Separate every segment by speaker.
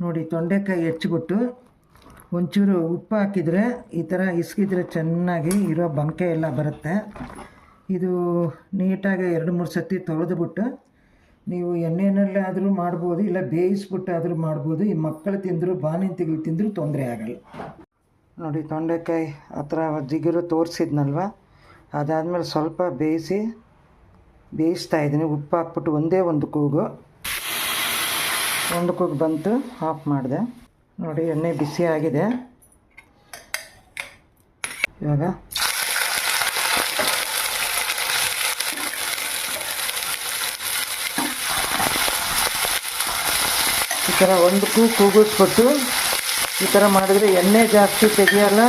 Speaker 1: ನೋಡಿ, ತೊಂಡೆಕಾಯಿ ಹೆಚ್ಚಿಬಿಟ್ಟು ಒಂಚೂರು ಉಪ್ಪು ಹಾಕಿದರೆ ಈ ಥರ ಇಸ್ಕಿದ್ರೆ ಚೆನ್ನಾಗಿ ಇರೋ ಬಂಕೆ ಎಲ್ಲ ಬರುತ್ತೆ. ಇದು ನೀಟಾಗಿ 2-3 ಸತಿ ತೊಳೆದುಬಿಟ್ಟು ನೀವು ಎಣ್ಣೆಯಲ್ಲಾದರೂ ಮಾಡ್ಬೋದು, ಇಲ್ಲ ಬೇಯಿಸ್ಬಿಟ್ಟಾದರೂ ಮಾಡ್ಬೋದು. ಈ ಮಕ್ಕಳು ತಿಂದರೂ ಬಾಣಂತಿಗಳು ತಿಂದರೂ ತೊಂದರೆ ಆಗಲ್ಲ. ನೋಡಿ, ತೊಂಡೆಕಾಯಿ ಆ ಥರ ಜಿಗುರು ತೋರಿಸಿದ್ನಲ್ವ, ಅದಾದಮೇಲೆ ಸ್ವಲ್ಪ ಬೇಯಿಸ್ತಾ ಇದ್ದೀನಿ. ಉಪ್ಪು ಹಾಕ್ಬಿಟ್ಟು ಒಂದೇ ಒಂದು ಕೂಗು ಬಂತು, ಆಫ್ ಮಾಡಿದೆ. ನೋಡಿ, ಎಣ್ಣೆ ಬಿಸಿ ಆಗಿದೆ. ಇವಾಗ ಈ ಥರ ಒಂದು ಕೂಗಿಸ್ಬಿಟ್ಟು ಈ ಥರ ಮಾಡಿದ್ರೆ ಎಣ್ಣೆ ಜಾಸ್ತಿ ತೆಗಿಯಲ್ಲ,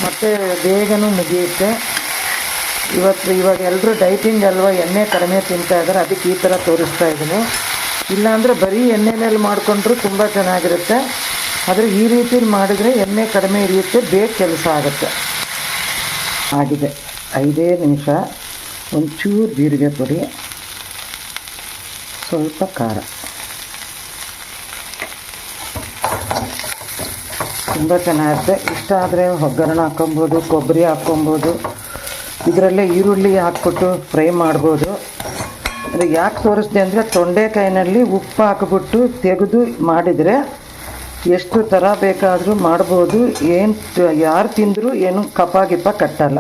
Speaker 1: ಮತ್ತು ಬೇಗನೂ ಮುಗಿಯುತ್ತೆ. ಇವಾಗ ಎಲ್ಲರೂ ಡೈಟಿಂಗ್ ಅಲ್ವಾ, ಎಣ್ಣೆ ಕಡಿಮೆ ತಿಂತಾಯಿದ್ದಾರೆ, ಅದಕ್ಕೆ ಈ ಥರ ತೋರಿಸ್ತಾ ಇದ್ದೀನಿ. ಇಲ್ಲಾಂದರೆ ಬರೀ ಎಣ್ಣೆನಲ್ಲಿ ಮಾಡಿಕೊಂಡ್ರೂ ತುಂಬ ಚೆನ್ನಾಗಿರುತ್ತೆ. ಆದರೆ ಈ ರೀತಿಲಿ ಮಾಡಿದರೆ ಎಣ್ಣೆ ಕಡಿಮೆ ಹಿಡಿಯುತ್ತೆ, ಬೇಗ ಕೆಲಸ ಆಗುತ್ತೆ. ಆಗಿದೆ 5 ನಿಮಿಷ. ಒಂಚೂರು ಜೀರಿಗೆ ಪುಡಿ, ಸ್ವಲ್ಪ ಖಾರ, ತುಂಬ ಚೆನ್ನಾಗಿರುತ್ತೆ. ಇಷ್ಟ ಆದರೆ ಒಗ್ಗರಣೆ ಹಾಕ್ಕೊಬೋದು, ಕೊಬ್ಬರಿ ಹಾಕ್ಕೊಬೋದು, ಇದರಲ್ಲೇ ಈರುಳ್ಳಿ ಹಾಕ್ಬಿಟ್ಟು ಫ್ರೈ ಮಾಡ್ಬೋದು. ಅದು ಯಾಕೆ ತೋರಿಸ್ದೆ ಅಂದರೆ ತೊಂಡೆಕಾಯಿನಲ್ಲಿ ಉಪ್ಪು ಹಾಕ್ಬಿಟ್ಟು ತೆಗೆದು ಮಾಡಿದರೆ ಎಷ್ಟು ಥರ ಬೇಕಾದರೂ ಮಾಡ್ಬೋದು. ಯಾರು ತಿಂದರೂ ಏನು ಕಪ್ಪ ಕಟ್ಟಲ್ಲ.